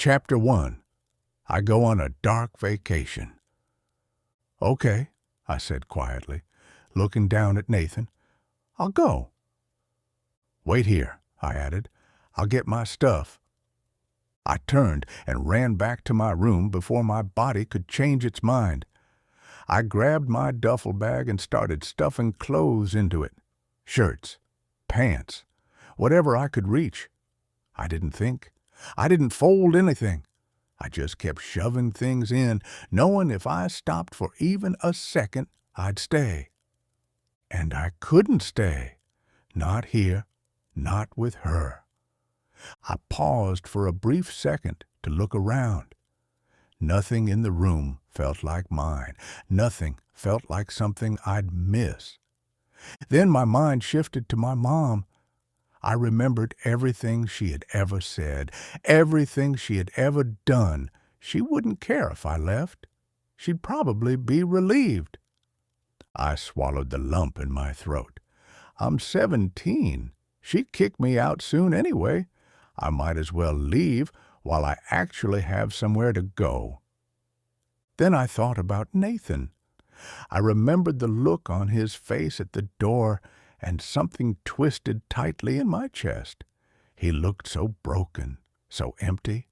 Chapter 1. I Go on a Dark Vacation. Okay, I said quietly, looking down at Nathan. I'll go. Wait here, I added. I'll get my stuff. I turned and ran back to my room before my body could change its mind. I grabbed my duffel bag and started stuffing clothes into it. Shirts, pants, whatever I could reach. I didn't think. I didn't fold anything. I just kept shoving things in, knowing if I stopped for even a second, I'd stay. And I couldn't stay. Not here, not with her. I paused for a brief second to look around. Nothing in the room felt like mine. Nothing felt like something I'd miss. Then my mind shifted to my mom. I remembered everything she had ever said, everything she had ever done. She wouldn't care if I left. She'd probably be relieved. I swallowed the lump in my throat. I'm 17. She'd kick me out soon anyway. I might as well leave while I actually have somewhere to go. Then I thought about Nathan. I remembered the look on his face at the door, and something twisted tightly in my chest. He looked so broken, so empty.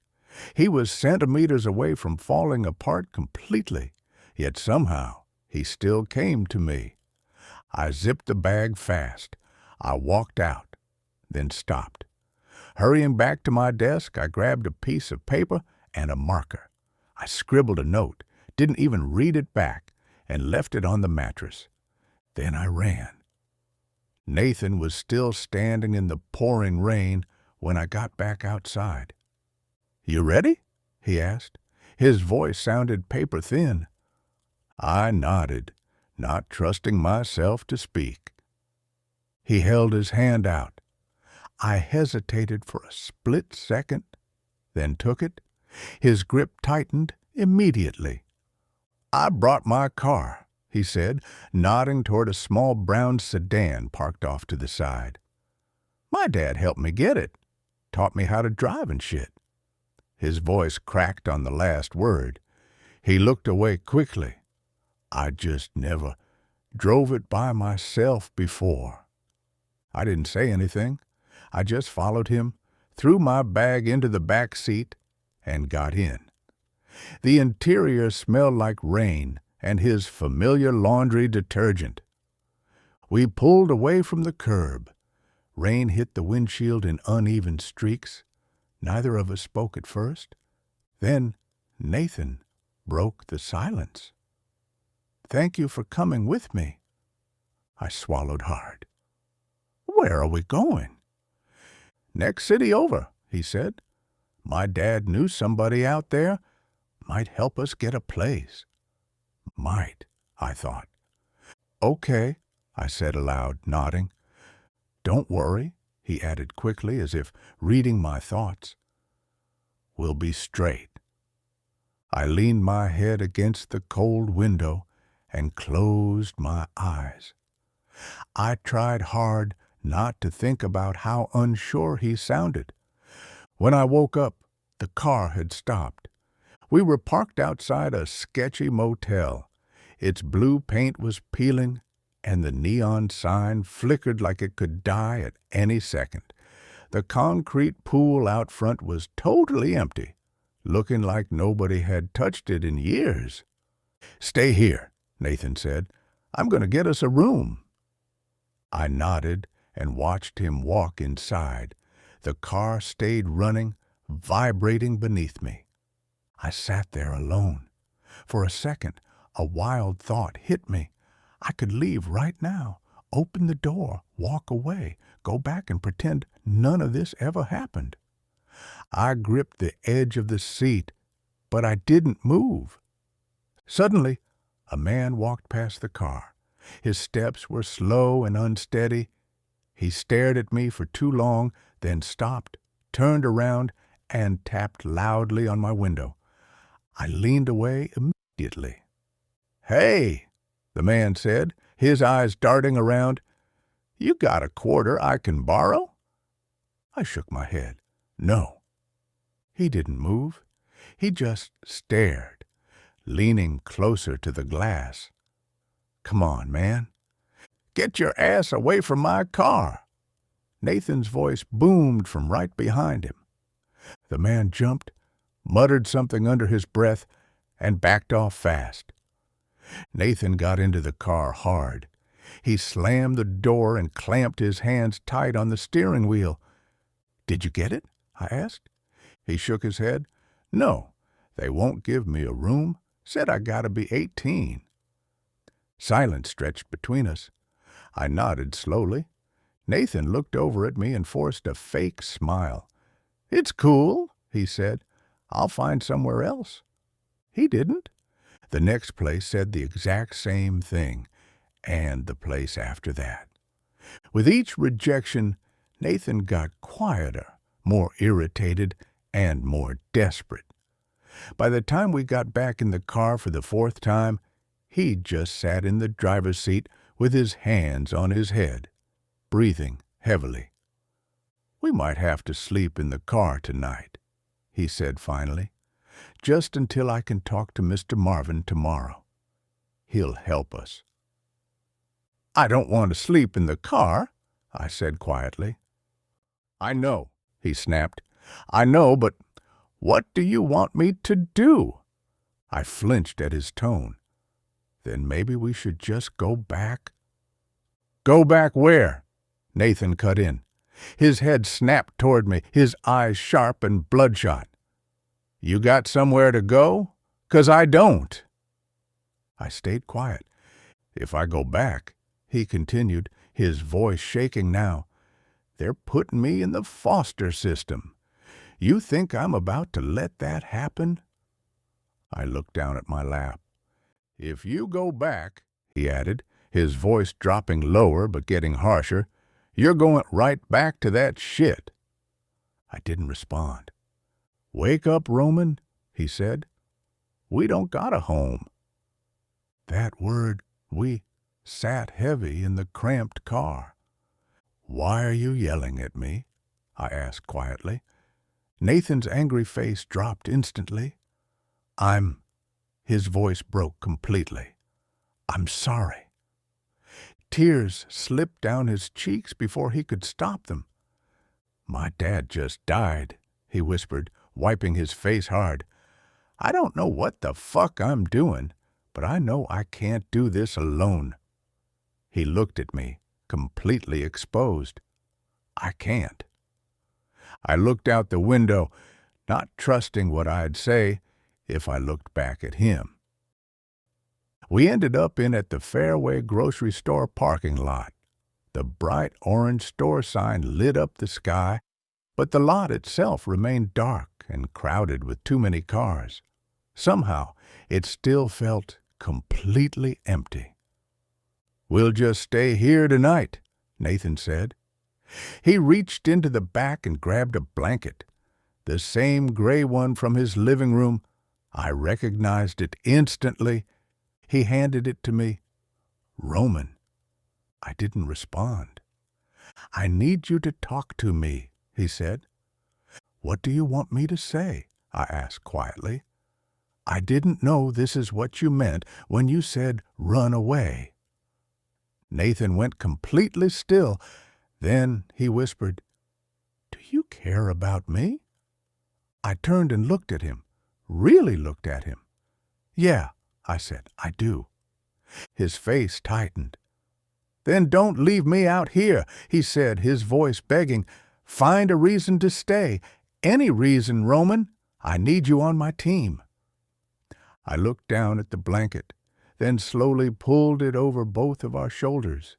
He was centimeters away from falling apart completely, yet somehow he still came to me. I zipped the bag fast. I walked out, then stopped. Hurrying back to my desk, I grabbed a piece of paper and a marker. I scribbled a note, didn't even read it back, and left it on the mattress. Then I ran. Nathan was still standing in the pouring rain when I got back outside. "You ready?" he asked. His voice sounded paper-thin. I nodded, not trusting myself to speak. He held his hand out. I hesitated for a split second, then took it. His grip tightened immediately. "I brought my car," he said, nodding toward a small brown sedan parked off to the side. "My dad helped me get it. Taught me how to drive and shit." His voice cracked on the last word. He looked away quickly. I just never drove it by myself before. I didn't say anything. I just followed him, threw my bag into the back seat, and got in. The interior smelled like rain and his familiar laundry detergent. We pulled away from the curb. Rain hit the windshield in uneven streaks. Neither of us spoke at first. Then Nathan broke the silence. "Thank you for coming with me." I swallowed hard. "Where are we going?" "Next city over," he said. "My dad knew somebody out there. Might help us get a place." Might, I thought. "Okay," I said aloud, nodding. "Don't worry," he added quickly, as if reading my thoughts. "We'll be straight." I leaned my head against the cold window and closed my eyes. I tried hard not to think about how unsure he sounded. When I woke up, the car had stopped. We were parked outside a sketchy motel. Its blue paint was peeling, and the neon sign flickered like it could die at any second. The concrete pool out front was totally empty, looking like nobody had touched it in years. "Stay here," Nathan said. "I'm going to get us a room." I nodded and watched him walk inside. The car stayed running, vibrating beneath me. I sat there alone. For a second, a wild thought hit me. I could leave right now, open the door, walk away, go back and pretend none of this ever happened. I gripped the edge of the seat, but I didn't move. Suddenly, a man walked past the car. His steps were slow and unsteady. He stared at me for too long, then stopped, turned around, and tapped loudly on my window. I leaned away immediately. "Hey," the man said, his eyes darting around. "You got a quarter I can borrow?" I shook my head. "No." He didn't move. He just stared, leaning closer to the glass. "Come on, man. Get your ass away from my car." Nathan's voice boomed from right behind him. The man jumped, muttered something under his breath, and backed off fast. Nathan got into the car hard. He slammed the door and clamped his hands tight on the steering wheel. "Did you get it?" I asked. He shook his head. "No, they won't give me a room. Said I gotta be 18. Silence stretched between us. I nodded slowly. Nathan looked over at me and forced a fake smile. "It's cool," he said. "I'll find somewhere else." He didn't. The next place said the exact same thing, and the place after that. With each rejection, Nathan got quieter, more irritated, and more desperate. By the time we got back in the car for the fourth time, he just sat in the driver's seat with his hands on his head, breathing heavily. "We might have to sleep in the car tonight," he said finally, "just until I can talk to Mr. Marvin tomorrow. He'll help us." "I don't want to sleep in the car," I said quietly. "I know," he snapped. "I know, but what do you want me to do?" I flinched at his tone. "Then maybe we should just go back." "Go back where?" Nathan cut in. His head snapped toward me, his eyes sharp and bloodshot. "You got somewhere to go? 'Cause I don't." I stayed quiet. "If I go back," he continued, his voice shaking now, "they're putting me in the foster system. You think I'm about to let that happen?" I looked down at my lap. "If you go back," he added, his voice dropping lower but getting harsher, "you're going right back to that shit." I didn't respond. "Wake up, Roman," he said. "We don't got a home." That word, "we," sat heavy in the cramped car. "Why are you yelling at me?" I asked quietly. Nathan's angry face dropped instantly. His voice broke completely. "I'm sorry." Tears slipped down his cheeks before he could stop them. "My dad just died," he whispered, wiping his face hard. "I don't know what the fuck I'm doing, but I know I can't do this alone." He looked at me, completely exposed. "I can't." I looked out the window, not trusting what I'd say if I looked back at him. We ended up at the Fairway grocery store parking lot. The bright orange store sign lit up the sky, but the lot itself remained dark and crowded with too many cars. Somehow, it still felt completely empty. "We'll just stay here tonight," Nathan said. He reached into the back and grabbed a blanket. The same gray one from his living room. I recognized it instantly. He handed it to me. "Roman." I didn't respond. "I need you to talk to me," he said. "What do you want me to say?" I asked quietly. "I didn't know this is what you meant when you said run away." Nathan went completely still. Then he whispered, "Do you care about me?" I turned and looked at him, really looked at him. "Yeah," I said, "I do." His face tightened. "Then don't leave me out here," he said, his voice begging. "Find a reason to stay. Any reason, Roman. I need you on my team." I looked down at the blanket, then slowly pulled it over both of our shoulders.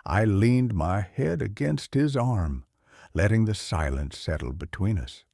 I leaned my head against his arm, letting the silence settle between us.